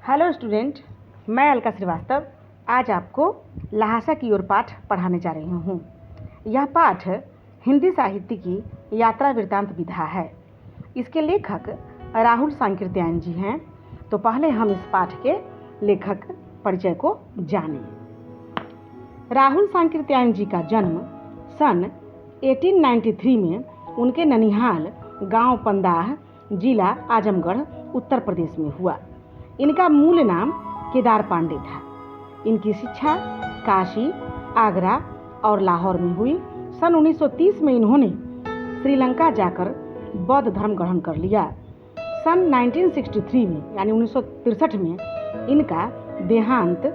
Hello student, मैं अलका श्रीवास्तव आज आपको लहासा की ओर पाठ पढ़ाने जा रही हूँ। यह पाठ हिंदी साहित्य की यात्रा वृत्तांत विधा है। इसके लेखक राहुल सांकृत्यायन जी हैं। तो पहले हम इस पाठ के लेखक परिचय को जानें। राहुल सांकृत्यायन जी का जन्म सन 1893 में उनके ननिहाल गांव पंदाह, जिला आजमगढ़, उत्तर प्रदेश में हुआ। इनका मूल नाम केदार पांडे था। इनकी शिक्षा काशी, आगरा और लाहौर में हुई। सन 1930 में इन्होंने श्रीलंका जाकर बौद्ध धर्म ग्रहण कर लिया। सन 1963 में यानी 1963 में इनका देहांत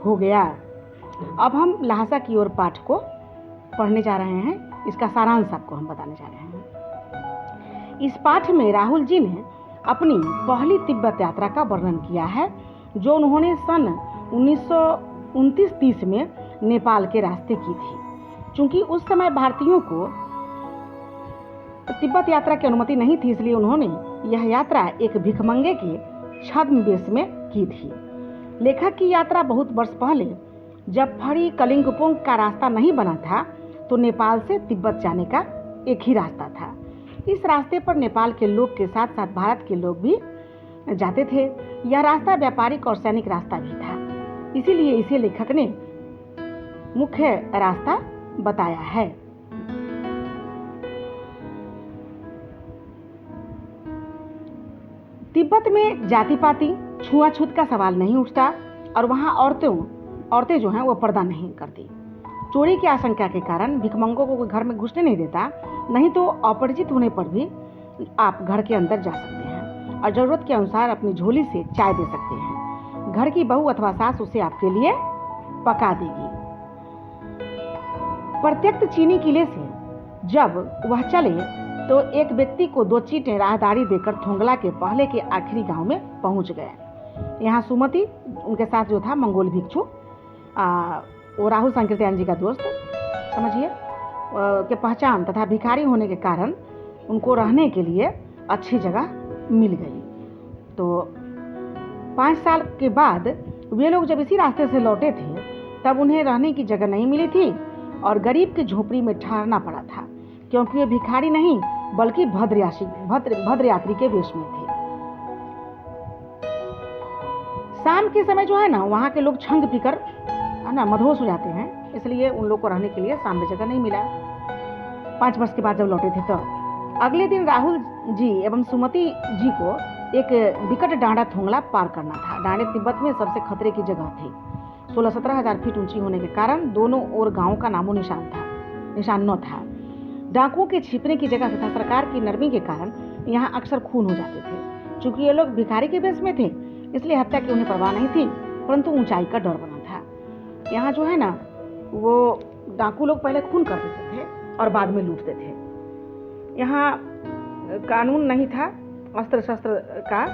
हो गया। अब हम लहासा की ओर पाठ को पढ़ने जा रहे हैं। इसका सारांश आपको हम बताने जा रहे हैं। इस पाठ में राहुल जी ने अपनी पहली तिब्बत यात्रा का वर्णन किया है, जो उन्होंने सन 1929-30 में नेपाल के रास्ते की थी। चूंकि उस समय भारतीयों को तिब्बत यात्रा की अनुमति नहीं थी, इसलिए उन्होंने यह यात्रा एक भिखमंगे के छद्म वेश में की थी। लेखक की यात्रा बहुत वर्ष पहले, जब फड़ी कलिंगपोंग का रास्ता नहीं बना था, तो नेपाल से तिब्बत जाने का एक ही रास्ता था। इस रास्ते पर नेपाल के लोग के साथ साथ भारत के लोग भी जाते थे। यह रास्ता व्यापारिक और सैनिक रास्ता भी था, इसीलिए इसे लेखक ने मुख्य रास्ता बताया है। तिब्बत में जाति पाति, छुआछूत का सवाल नहीं उठता और वहाँ औरतें जो हैं वो पर्दा नहीं करती। चोरी की आशंका के कारण भिखमंगों को घर में घुसने नहीं देता, नहीं तो अपरिचित होने पर भी आप घर के अंदर जा सकते हैं और ज़रूरत के अनुसार अपनी झोली से चाय दे सकते हैं। घर की बहू अथवा सास उसे आपके लिए पका देगी। प्रत्यक्त चीनी किले से जब वह चले तो एक व्यक्ति को 2 चींटे राहदारी देकर थोंगला के पहले के आखिरी गांव में पहुंच गए। यहाँ सुमति उनके साथ जो था मंगोल भिक्षु, वो राहुल सांकृत्यायन जी का दोस्त समझिए, के पहचान तथा भिखारी होने के कारण उनको रहने के लिए अच्छी जगह मिल गई। तो 5 साल के बाद वे लोग जब इसी रास्ते से लौटे थे, तब उन्हें रहने की जगह नहीं मिली थी और गरीब की झोपड़ी में ठहरना पड़ा था, क्योंकि वे भिखारी नहीं बल्कि भद्र यात्री के वेश में थे। शाम के समय जो है ना, वहाँ के लोग छंग पीकर मदहोश हो जाते हैं, इसलिए उन लोग को रहने के लिए सामने जगह नहीं मिला। 5 वर्ष के बाद जब लौटे थे, तो अगले दिन राहुल जी एवं सुमति जी को एक विकट डांडा थोंगला पार करना था। डांडे तिब्बत में सबसे खतरे की जगह थी। 16-17 हजार फीट ऊंची होने के कारण दोनों ओर गांव का नामो निशान न था। डाकुओं के छिपने की जगह तथा सरकार की नरमी के कारण यहाँ अक्सर खून हो जाते थे। चूंकि ये लोग भिखारी के वेश में थे, इसलिए हत्या की उन्हें परवाह नहीं थी, परंतु ऊंचाई का डर बना था। यहाँ जो है ना, वो डाकू लोग पहले खून कर देते थे और बाद में लूटते थे। यहाँ कानून नहीं था अस्त्र शस्त्र का,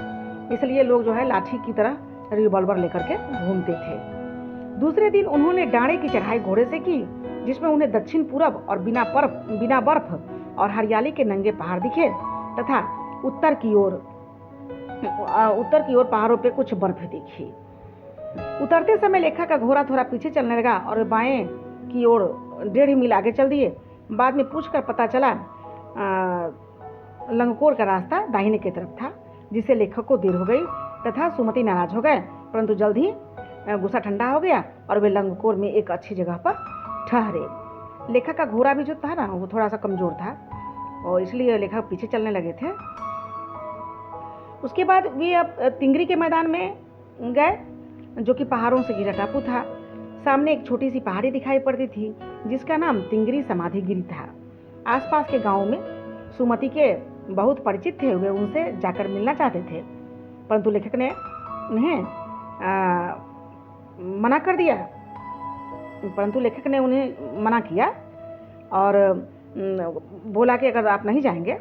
इसलिए लोग जो है लाठी की तरह रिवॉल्वर लेकर के घूमते थे। दूसरे दिन उन्होंने डांडे की चढ़ाई घोड़े से की, जिसमें उन्हें दक्षिण पूरब और बिना बर्फ और हरियाली के नंगे पहाड़ दिखे तथा उत्तर की ओर पहाड़ों पे कुछ बर्फ दिखी। उतरते समय लेखक का घोड़ा थोड़ा पीछे चलने लगा और बाएं की ओर 1.5 मील आगे चल दिए। बाद में पूछकर पता चला लंगकोर का रास्ता दाहिने की तरफ था, जिससे लेखक को देर हो गई तथा सुमति नाराज हो गए, परंतु जल्द ही गुस्सा ठंडा हो गया और वे लंगकोर में एक अच्छी जगह पर ठहरे। लेखक का घोड़ा भी जो था ना, वो थोड़ा सा कमजोर था और इसलिए लेखक पीछे चलने लगे थे। उसके बाद वे अब तिंगरी के मैदान में गए, जो कि पहाड़ों से घिरा टापू था। सामने एक छोटी सी पहाड़ी दिखाई पड़ती थी, जिसका नाम तिंगरी समाधि गिरी था। आसपास के गांवों में सुमति के बहुत परिचित थे, वे उनसे जाकर मिलना चाहते थे, परंतु लेखक ने उन्हें मना किया और बोला कि अगर आप नहीं जाएंगे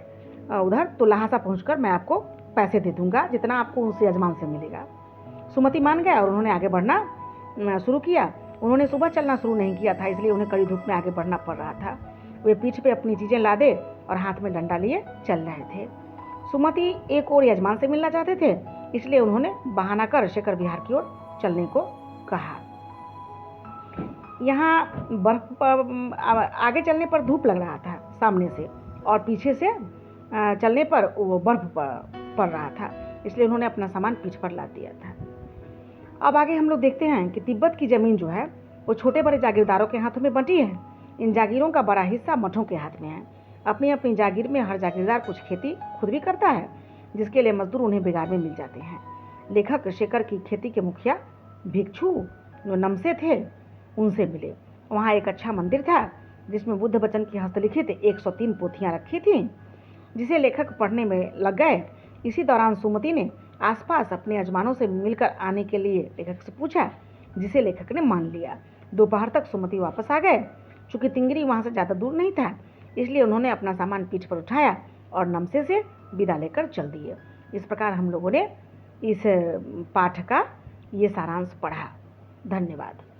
उधर, तो लहासा पहुंचकर मैं आपको पैसे दे दूंगा, जितना आपको उनसे यजमान से मिलेगा। सुमति मान गया और उन्होंने आगे बढ़ना शुरू किया। उन्होंने सुबह चलना शुरू नहीं किया था, इसलिए उन्हें कड़ी धूप में आगे बढ़ना पड़ रहा था। वे पीठ पे अपनी चीज़ें लादे और हाथ में डंडा लिए चल रहे थे। सुमति एक और यजमान से मिलना चाहते थे इसलिए उन्होंने बहाना कर शेखर बिहार की ओर चलने को कहा। यहाँ बर्फ पर आगे चलने पर धूप लग रहा था सामने से, और पीछे से चलने पर वो बर्फ पड़ रहा था, इसलिए उन्होंने अपना सामान पीठ पर लाद दिया था। अब आगे हम लोग देखते हैं कि तिब्बत की ज़मीन जो है वो छोटे बड़े जागीरदारों के हाथों में बंटी है। इन जागीरों का बड़ा हिस्सा मठों के हाथ में है। अपनी अपनी जागीर में हर जागीरदार कुछ खेती खुद भी करता है, जिसके लिए मजदूर उन्हें बिगाड़ में मिल जाते हैं। लेखक शेखर की खेती के मुखिया भिक्षु जो नमसे थे उनसे मिले। वहाँ एक अच्छा मंदिर था जिसमें बुद्ध वचन की हस्तलिखित 103 पोथियाँ रखी थीं, जिसे लेखक पढ़ने में लग गए। इसी दौरान सुमति ने आसपास अपने यजमानों से मिलकर आने के लिए लेखक से पूछा, जिसे लेखक ने मान लिया। दोपहर तक सुमति वापस आ गए। चूँकि तिंगरी वहाँ से ज़्यादा दूर नहीं था, इसलिए उन्होंने अपना सामान पीठ पर उठाया और नमसे से विदा लेकर चल दिए। इस प्रकार हम लोगों ने इस पाठ का ये सारांश पढ़ा। धन्यवाद।